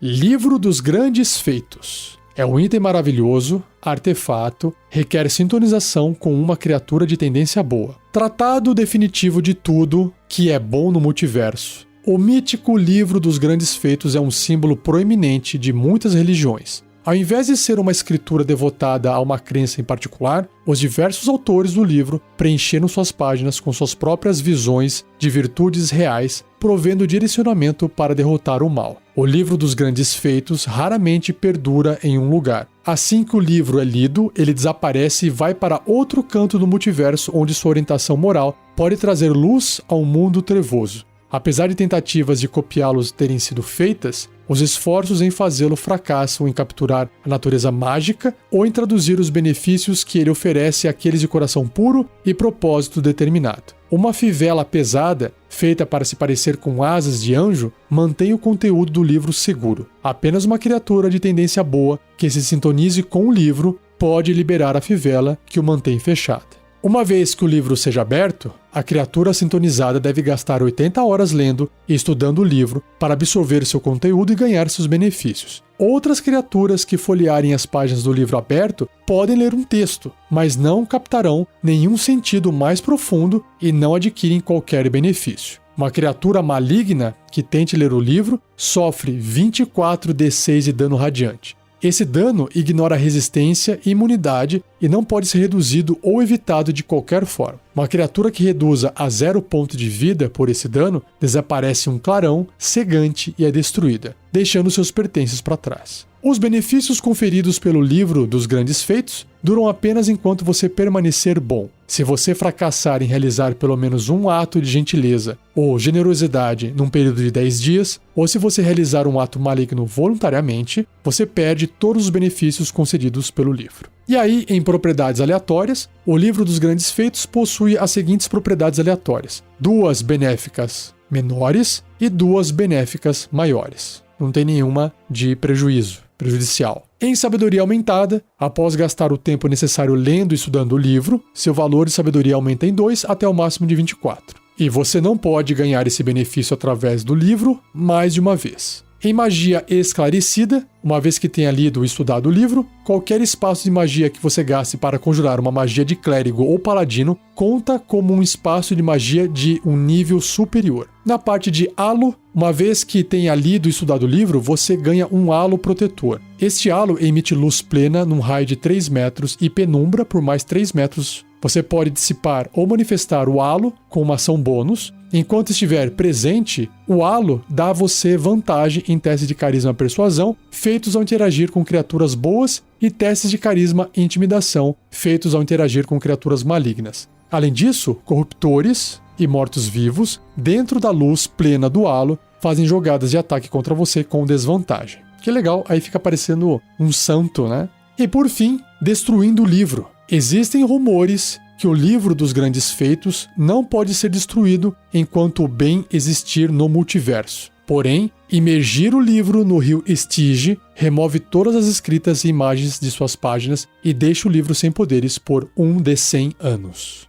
Speaker 1: Livro dos Grandes Feitos. É um item maravilhoso, artefato, requer sintonização com uma criatura de tendência boa. Tratado definitivo de tudo que é bom no multiverso. O mítico Livro dos Grandes Feitos é um símbolo proeminente de muitas religiões. Ao invés de ser uma escritura devotada a uma crença em particular, os diversos autores do livro preencheram suas páginas com suas próprias visões de virtudes reais, provendo direcionamento para derrotar o mal. O Livro dos Grandes Feitos raramente perdura em um lugar. Assim que o livro é lido, ele desaparece e vai para outro canto do multiverso onde sua orientação moral pode trazer luz ao mundo trevoso. Apesar de tentativas de copiá-los terem sido feitas, os esforços em fazê-lo fracassam em capturar a natureza mágica ou em traduzir os benefícios que ele oferece àqueles de coração puro e propósito determinado. Uma fivela pesada, feita para se parecer com asas de anjo, mantém o conteúdo do livro seguro. Apenas uma criatura de tendência boa que se sintonize com o livro pode liberar a fivela que o mantém fechada. Uma vez que o livro seja aberto, a criatura sintonizada deve gastar 80 horas lendo e estudando o livro para absorver seu conteúdo e ganhar seus benefícios. Outras criaturas que folhearem as páginas do livro aberto podem ler um texto, mas não captarão nenhum sentido mais profundo e não adquirem qualquer benefício. Uma criatura maligna que tente ler o livro sofre 24d6 de dano radiante. Esse dano ignora resistência e imunidade e não pode ser reduzido ou evitado de qualquer forma. Uma criatura que reduza a 0 ponto de vida por esse dano desaparece um clarão cegante e é destruída, deixando seus pertences para trás. Os benefícios conferidos pelo livro dos grandes feitos duram apenas enquanto você permanecer bom. Se você fracassar em realizar pelo menos um ato de gentileza ou generosidade num período de 10 dias, ou se você realizar um ato maligno voluntariamente, você perde todos os benefícios concedidos pelo livro. E aí, em propriedades aleatórias, o livro dos grandes feitos possui as seguintes propriedades aleatórias: 2 benéficas menores e 2 benéficas maiores. Não tem nenhuma de prejudicial. Em sabedoria aumentada, após gastar o tempo necessário lendo e estudando o livro, seu valor de sabedoria aumenta em 2 até o máximo de 24. E você não pode ganhar esse benefício através do livro mais de uma vez. Em magia esclarecida, uma vez que tenha lido ou estudado o livro, qualquer espaço de magia que você gaste para conjurar uma magia de clérigo ou paladino conta como um espaço de magia de um nível superior. Na parte de halo, uma vez que tenha lido e estudado o livro, você ganha um halo protetor. Este halo emite luz plena num raio de 3 metros e penumbra por mais 3 metros. Você pode dissipar ou manifestar o halo com uma ação bônus. Enquanto estiver presente, o halo dá a você vantagem em testes de carisma e persuasão feitos ao interagir com criaturas boas e testes de carisma e intimidação feitos ao interagir com criaturas malignas. Além disso, corruptores e mortos-vivos, dentro da luz plena do halo, fazem jogadas de ataque contra você com desvantagem. Que legal, aí fica parecendo um santo, né? E por fim, destruindo o livro. Existem rumores que o livro dos grandes feitos não pode ser destruído enquanto o bem existir no multiverso. Porém, imergir o livro no rio Estige remove todas as escritas e imagens de suas páginas e deixa o livro sem poderes por 1 de 100 anos.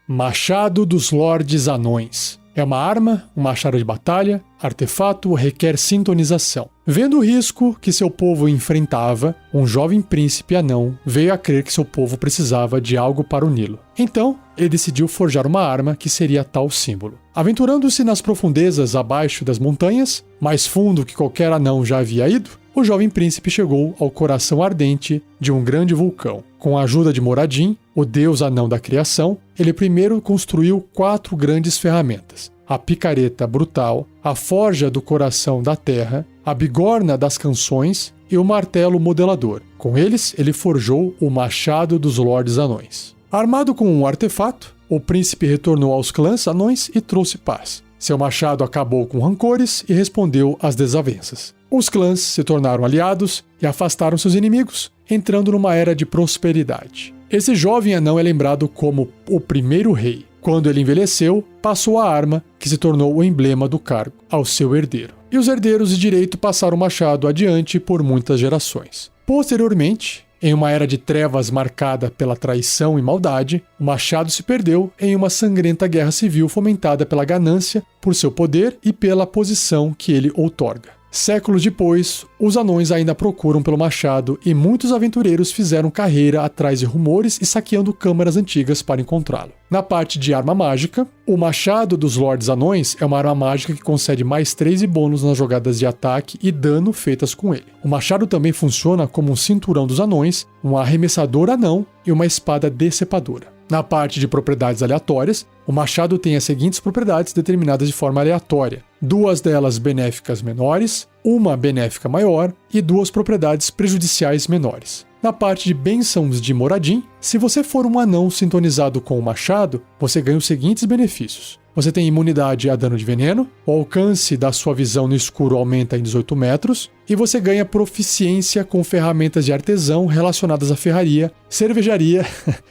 Speaker 1: Machado dos Lordes Anões. É uma arma, um machado de batalha, artefato, requer sintonização. Vendo o risco que seu povo enfrentava, um jovem príncipe anão veio a crer que seu povo precisava de algo para uni-lo. Então, ele decidiu forjar uma arma que seria tal símbolo. Aventurando-se nas profundezas abaixo das montanhas, mais fundo que qualquer anão já havia ido, o jovem príncipe chegou ao coração ardente de um grande vulcão. Com a ajuda de Moradin, o deus anão da criação, ele primeiro construiu 4 grandes ferramentas: a picareta brutal, a forja do coração da terra, a bigorna das canções e o martelo modelador. Com eles, ele forjou o machado dos Lordes Anões. Armado com um artefato, o príncipe retornou aos clãs anões e trouxe paz. Seu machado acabou com rancores e respondeu às desavenças. Os clãs se tornaram aliados e afastaram seus inimigos, entrando numa era de prosperidade. Esse jovem anão é lembrado como o primeiro rei. Quando ele envelheceu, passou a arma, que se tornou o emblema do cargo, ao seu herdeiro. E os herdeiros de direito passaram o machado adiante por muitas gerações. Posteriormente, em uma era de trevas marcada pela traição e maldade, o machado se perdeu em uma sangrenta guerra civil fomentada pela ganância, por seu poder e pela posição que ele outorga. Séculos depois, os anões ainda procuram pelo machado e muitos aventureiros fizeram carreira atrás de rumores e saqueando câmaras antigas para encontrá-lo. Na parte de arma mágica, o machado dos Lordes Anões é uma arma mágica que concede mais 3 de bônus nas jogadas de ataque e dano feitas com ele. O machado também funciona como um cinturão dos anões, um arremessador anão e uma espada decepadora. Na parte de propriedades aleatórias, o machado tem as seguintes propriedades determinadas de forma aleatória: 2 delas benéficas menores, 1 benéfica maior e 2 propriedades prejudiciais menores. Na parte de bênçãos de Moradin, se você for um anão sintonizado com o machado, você ganha os seguintes benefícios. Você tem imunidade a dano de veneno, o alcance da sua visão no escuro aumenta em 18 metros, e você ganha proficiência com ferramentas de artesão relacionadas à ferraria, cervejaria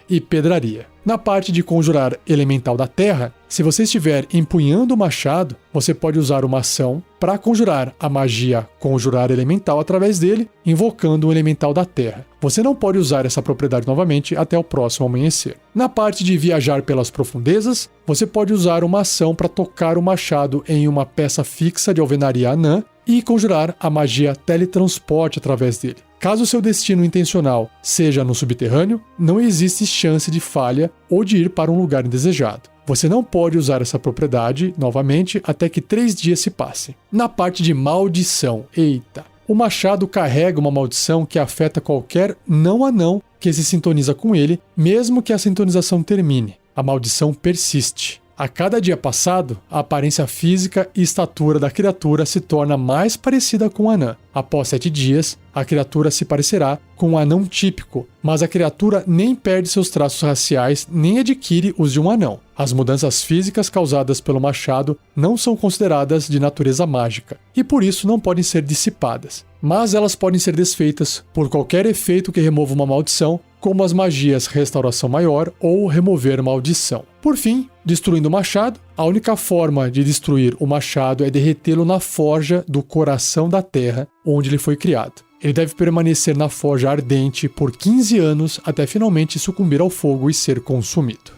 Speaker 1: e pedraria. Na parte de conjurar elemental da terra, se você estiver empunhando o machado, você pode usar uma ação para conjurar a magia conjurar elemental através dele, invocando o elemental da terra. Você não pode usar essa propriedade novamente até o próximo amanhecer. Na parte de viajar pelas profundezas, você pode usar uma ação para tocar o machado em uma peça fixa de alvenaria anã e conjurar a magia teletransporte através dele. Caso seu destino intencional seja no subterrâneo, não existe chance de falha ou de ir para um lugar indesejado. Você não pode usar essa propriedade novamente até que 3 dias se passem. Na parte de maldição, o machado carrega uma maldição que afeta qualquer não anão que se sintoniza com ele, mesmo que a sintonização termine. A maldição persiste. A cada dia passado, a aparência física e estatura da criatura se torna mais parecida com um anã. Após 7 dias, a criatura se parecerá com um anão típico, mas a criatura nem perde seus traços raciais nem adquire os de um anão. As mudanças físicas causadas pelo machado não são consideradas de natureza mágica e por isso não podem ser dissipadas, mas elas podem ser desfeitas por qualquer efeito que remova uma maldição, como as magias Restauração Maior ou Remover Maldição. Por fim, destruindo o machado, a única forma de destruir o machado é derretê-lo na forja do coração da terra, onde ele foi criado. Ele deve permanecer na forja ardente por 15 anos até finalmente sucumbir ao fogo e ser consumido.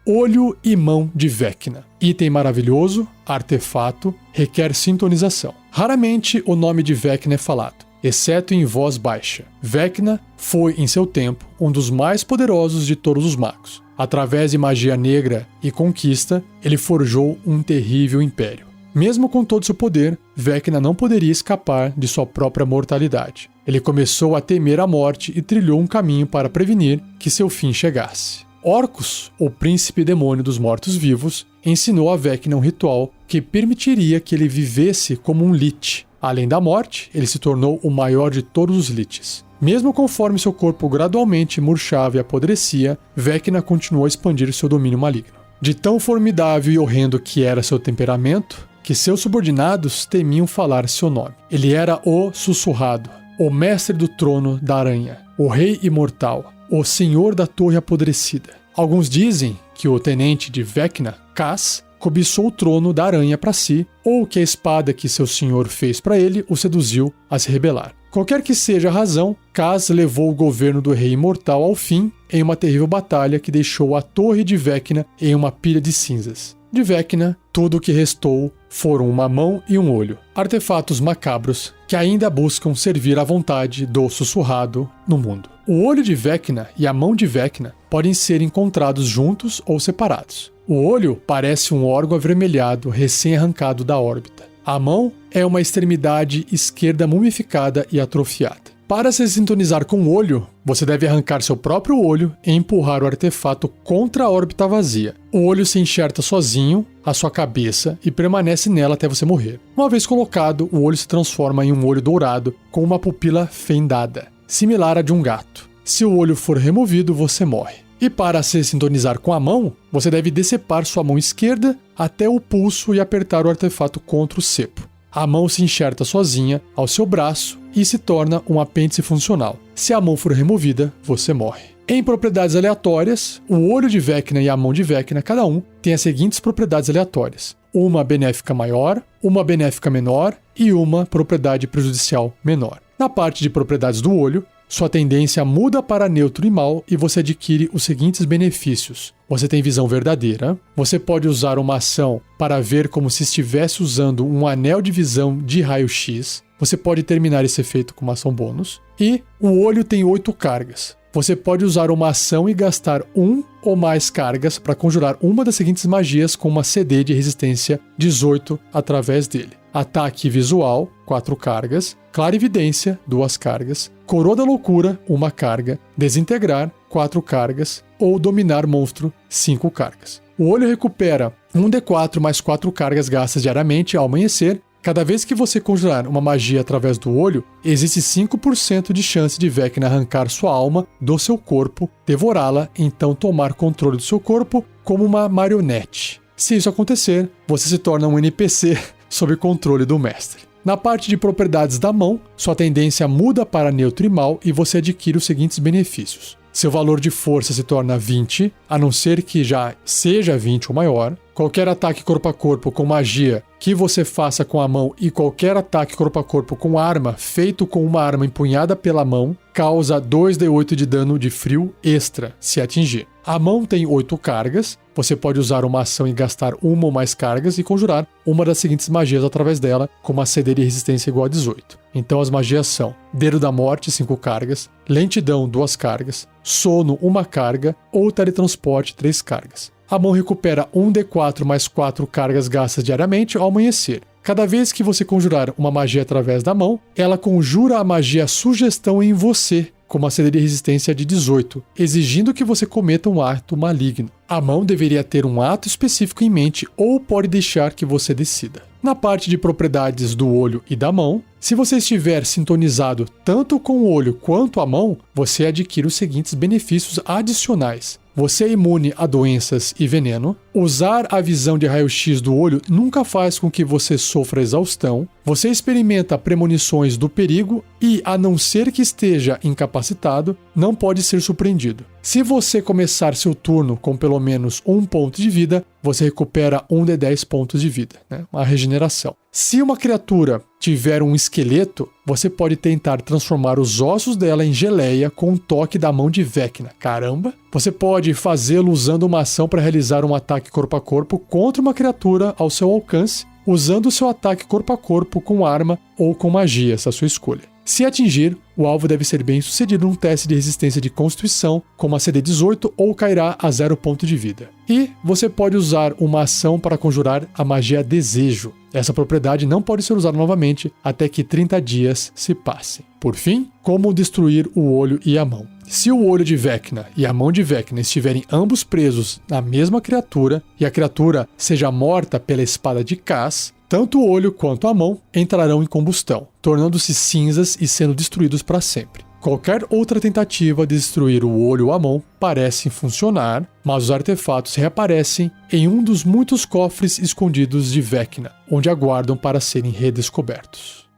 Speaker 1: Olho e mão de Vecna. Item maravilhoso, artefato, requer sintonização. Raramente o nome de Vecna é falado, exceto em voz baixa. Vecna foi, em seu tempo, um dos mais poderosos de todos os magos. Através de magia negra e conquista, ele forjou um terrível império. Mesmo com todo seu poder, Vecna não poderia escapar de sua própria mortalidade. Ele começou a temer a morte e trilhou um caminho para prevenir que seu fim chegasse. Orcus, o príncipe demônio dos mortos-vivos, ensinou a Vecna um ritual que permitiria que ele vivesse como um lich. Além da morte, ele se tornou o maior de todos os liches. Mesmo conforme seu corpo gradualmente murchava e apodrecia, Vecna continuou a expandir seu domínio maligno. De tão formidável e horrendo que era seu temperamento, que seus subordinados temiam falar seu nome. Ele era o Sussurrado, o mestre do trono da aranha, o rei imortal, o senhor da torre apodrecida. Alguns dizem que o tenente de Vecna, Cass, cobiçou o trono da aranha para si, ou que a espada que seu senhor fez para ele o seduziu a se rebelar. Qualquer que seja a razão, Cass levou o governo do rei imortal ao fim em uma terrível batalha que deixou a torre de Vecna em uma pilha de cinzas. De Vecna, tudo o que restou foram uma mão e um olho, artefatos macabros que ainda buscam servir à vontade do Sussurrado no mundo. O olho de Vecna e a mão de Vecna podem ser encontrados juntos ou separados. O olho parece um órgão avermelhado recém-arrancado da órbita. A mão é uma extremidade esquerda mumificada e atrofiada. Para se sintonizar com o olho, você deve arrancar seu próprio olho e empurrar o artefato contra a órbita vazia. O olho se enxerta sozinho à sua cabeça e permanece nela até você morrer. Uma vez colocado, o olho se transforma em um olho dourado com uma pupila fendada, similar à de um gato. Se o olho for removido, você morre. E para se sintonizar com a mão, você deve decepar sua mão esquerda até o pulso e apertar o artefato contra o cepo. A mão se enxerta sozinha ao seu braço e se torna um apêndice funcional. Se a mão for removida, você morre. Em propriedades aleatórias, o olho de Vecna e a mão de Vecna, cada um, tem as seguintes propriedades aleatórias: uma benéfica maior, uma benéfica menor e uma propriedade prejudicial menor. Na parte de propriedades do olho, sua tendência muda para neutro e mal e você adquire os seguintes benefícios. Você tem visão verdadeira, você pode usar uma ação para ver como se estivesse usando um anel de visão de raio-x, você pode terminar esse efeito com uma ação bônus, e o olho tem 8 cargas. Você pode usar uma ação e gastar 1 ou mais cargas para conjurar uma das seguintes magias com uma CD de resistência 18 através dele. Ataque visual, 4 cargas, clarividência, 2 cargas, coroa da loucura, 1 carga, desintegrar, 4 cargas, ou dominar monstro, 5 cargas. O olho recupera 1d4 mais 4 cargas gastas diariamente ao amanhecer. Cada vez que você conjurar uma magia através do olho, existe 5% de chance de Vecna arrancar sua alma do seu corpo, devorá-la, então tomar controle do seu corpo como uma marionete. Se isso acontecer, você se torna um NPC sob controle do mestre. Na parte de propriedades da mão, sua tendência muda para neutro e mal e você adquire os seguintes benefícios. Seu valor de força se torna 20, a não ser que já seja 20 ou maior. Qualquer ataque corpo a corpo com magia que você faça com a mão e qualquer ataque corpo a corpo com arma feito com uma arma empunhada pela mão causa 2d8 de dano de frio extra se atingir. A mão tem 8 cargas, você pode usar uma ação e gastar 1 ou mais cargas e conjurar uma das seguintes magias através dela com uma CD de resistência igual a 18. Então as magias são Dedo da Morte, 5 cargas, Lentidão, 2 cargas, Sono, 1 carga ou Teletransporte, 3 cargas. A mão recupera 1d4 mais 4 cargas gastas diariamente ao amanhecer. Cada vez que você conjurar uma magia através da mão, ela conjura a magia Sugestão em você, com uma CD de resistência de 18, exigindo que você cometa um ato maligno. A mão deveria ter um ato específico em mente ou pode deixar que você decida. Na parte de propriedades do olho e da mão, se você estiver sintonizado tanto com o olho quanto a mão, você adquire os seguintes benefícios adicionais. Você é imune a doenças e veneno. Usar a visão de raio-x do olho nunca faz com que você sofra exaustão. Você experimenta premonições do perigo e, a não ser que esteja incapacitado, não pode ser surpreendido. Se você começar seu turno com pelo menos 1 ponto de vida, você recupera 1 de 10 pontos de vida, né? Uma regeneração. Se uma criatura tiver um esqueleto, você pode tentar transformar os ossos dela em geleia com um toque da mão de Vecna. Caramba! Você pode fazê-lo usando uma ação para realizar um ataque corpo a corpo contra uma criatura ao seu alcance, usando o seu ataque corpo a corpo com arma ou com magia, essa é a sua escolha. Se atingir, o alvo deve ser bem sucedido num teste de resistência de constituição com uma CD 18 ou cairá a 0 ponto de vida. E você pode usar uma ação para conjurar a magia Desejo. Essa propriedade não pode ser usada novamente até que 30 dias se passem. Por fim, como destruir o olho e a mão. Se o olho de Vecna e a mão de Vecna estiverem ambos presos na mesma criatura e a criatura seja morta pela espada de Cass, tanto o olho quanto a mão entrarão em combustão, tornando-se cinzas e sendo destruídos para sempre. Qualquer outra tentativa de destruir o olho ou a mão parece funcionar, mas os artefatos reaparecem em um dos muitos cofres escondidos de Vecna, onde aguardam para serem redescobertos.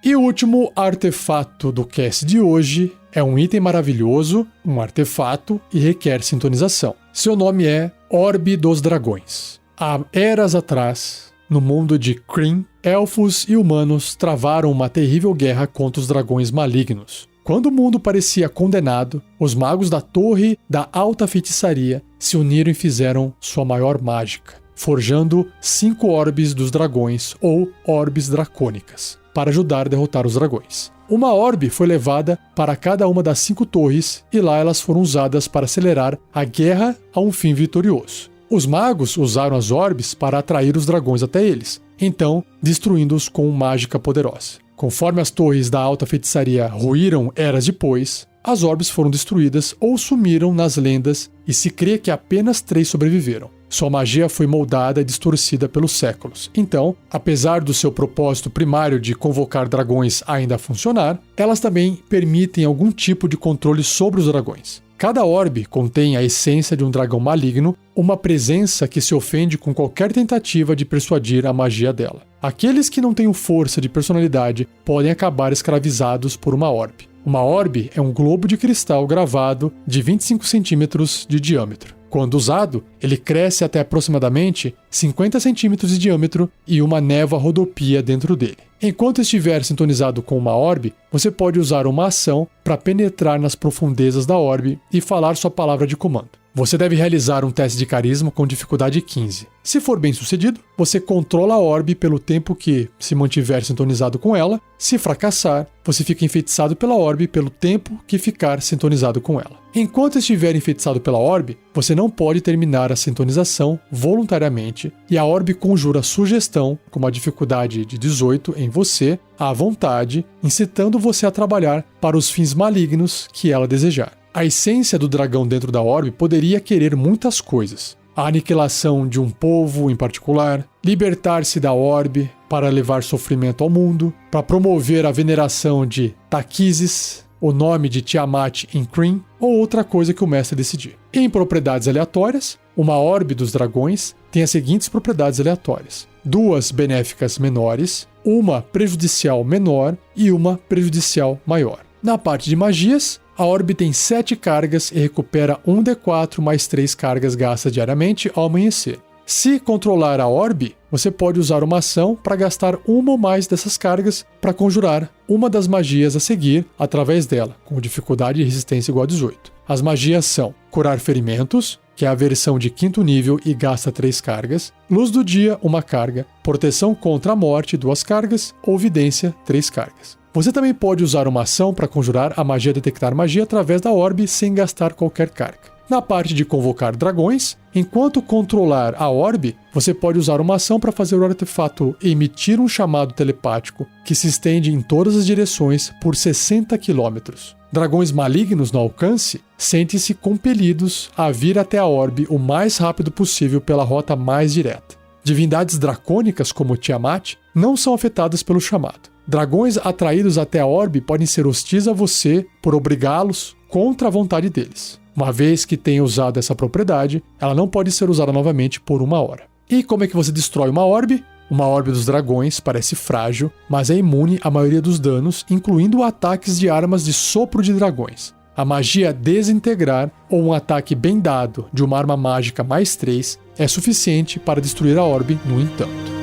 Speaker 1: E o último artefato do cast de hoje é um item maravilhoso, um artefato e requer sintonização. Seu nome é Orbe dos Dragões. Há eras atrás, no mundo de Krynn, elfos e humanos travaram uma terrível guerra contra os dragões malignos. Quando o mundo parecia condenado, os magos da Torre da Alta Feitiçaria se uniram e fizeram sua maior mágica, forjando 5 orbes dos dragões, ou orbes dracônicas, para ajudar a derrotar os dragões. Uma orbe foi levada para cada uma das 5 torres e lá elas foram usadas para acelerar a guerra a um fim vitorioso. Os magos usaram as orbes para atrair os dragões até eles, então destruindo-os com mágica poderosa. Conforme as torres da Alta Feitiçaria ruíram eras depois, as orbes foram destruídas ou sumiram nas lendas e se crê que apenas 3 sobreviveram. Sua magia foi moldada e distorcida pelos séculos. Então, apesar do seu propósito primário de convocar dragões ainda funcionar, elas também permitem algum tipo de controle sobre os dragões. Cada orbe contém a essência de um dragão maligno, uma presença que se ofende com qualquer tentativa de persuadir a magia dela. Aqueles que não têm força de personalidade podem acabar escravizados por uma orbe. Uma orbe é um globo de cristal gravado de 25 centímetros de diâmetro. Quando usado, ele cresce até aproximadamente 50 centímetros de diâmetro e uma névoa rodopia dentro dele. Enquanto estiver sintonizado com uma orbe, você pode usar uma ação para penetrar nas profundezas da orbe e falar sua palavra de comando. Você deve realizar um teste de carisma com dificuldade 15. Se for bem sucedido, você controla a orbe pelo tempo que se mantiver sintonizado com ela. Se fracassar, você fica enfeitiçado pela orbe pelo tempo que ficar sintonizado com ela. Enquanto estiver enfeitiçado pela orbe, você não pode terminar a sintonização voluntariamente e a orbe conjura sugestão, com uma dificuldade de 18 em você, à vontade, incitando você a trabalhar para os fins malignos que ela desejar. A essência do dragão dentro da orbe poderia querer muitas coisas. A aniquilação de um povo em particular, libertar-se da orbe para levar sofrimento ao mundo, para promover a veneração de Taquises, o nome de Tiamat em Krynn, ou outra coisa que o mestre decidir. Em propriedades aleatórias, uma orbe dos dragões tem as seguintes propriedades aleatórias: 2 benéficas menores, uma prejudicial menor e uma prejudicial maior. Na parte de magias, a orbe tem 7 cargas e recupera 1d4 mais 3 cargas gastas diariamente ao amanhecer. Se controlar a orbe, você pode usar uma ação para gastar uma ou mais dessas cargas para conjurar uma das magias a seguir através dela, com dificuldade e resistência igual a 18. As magias são Curar Ferimentos, que é a versão de 5º nível e gasta 3 cargas, Luz do Dia, 1 carga, Proteção contra a Morte, 2 cargas, ou Vidência, 3 cargas. Você também pode usar uma ação para conjurar a magia Detectar Magia através da orbe sem gastar qualquer carga. Na parte de convocar dragões, enquanto controlar a orbe, você pode usar uma ação para fazer o artefato emitir um chamado telepático que se estende em todas as direções por 60 km. Dragões malignos no alcance sentem-se compelidos a vir até a orbe o mais rápido possível pela rota mais direta. Divindades dracônicas como Tiamat não são afetadas pelo chamado. Dragões atraídos até a orbe podem ser hostis a você por obrigá-los contra a vontade deles. Uma vez que tenha usado essa propriedade, ela não pode ser usada novamente por 1 hora. E como é que você destrói uma orbe? Uma orbe dos dragões parece frágil, mas é imune à maioria dos danos, incluindo ataques de armas de sopro de dragões. A magia Desintegrar ou um ataque bem dado de uma arma mágica mais 3 é suficiente para destruir a orbe, no entanto.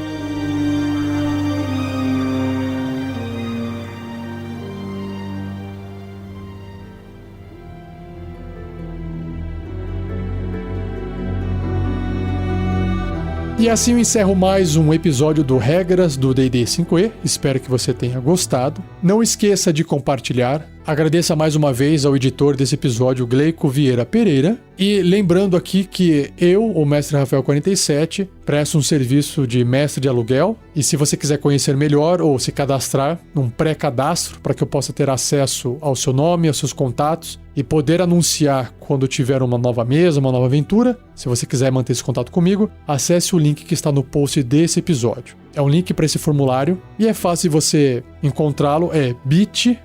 Speaker 1: E assim eu encerro mais um episódio do Regras do D&D 5e. Espero que você tenha gostado. Não esqueça de compartilhar. Agradeça mais uma vez ao editor desse episódio, Gleico Vieira Pereira. E lembrando aqui que eu, o Mestre Rafael 47, presto um serviço de mestre de aluguel. E se você quiser conhecer melhor ou se cadastrar num pré-cadastro para que eu possa ter acesso ao seu nome, aos seus contatos e poder anunciar quando tiver uma nova mesa, uma nova aventura, se você quiser manter esse contato comigo, acesse o link que está no post desse episódio. É um link para esse formulário e é fácil de você encontrá-lo, é bit.ly/quero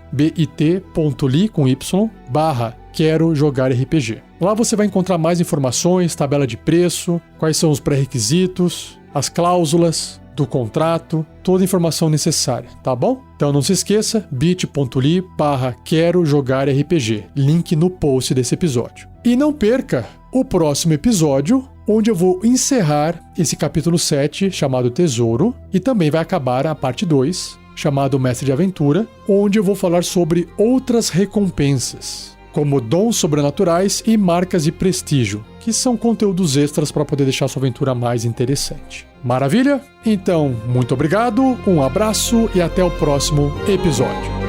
Speaker 1: jogar RPG. Lá você vai encontrar mais informações, tabela de preço, quais são os pré-requisitos, as cláusulas do contrato, toda a informação necessária, tá bom? Então não se esqueça, bit.ly/quero jogar RPG, link no post desse episódio. E não perca o próximo episódio, onde eu vou encerrar esse capítulo 7, chamado Tesouro, e também vai acabar a parte 2, chamado Mestre de Aventura, onde eu vou falar sobre outras recompensas, como dons sobrenaturais e marcas de prestígio, que são conteúdos extras para poder deixar sua aventura mais interessante. Maravilha? Então, muito obrigado, um abraço e até o próximo episódio.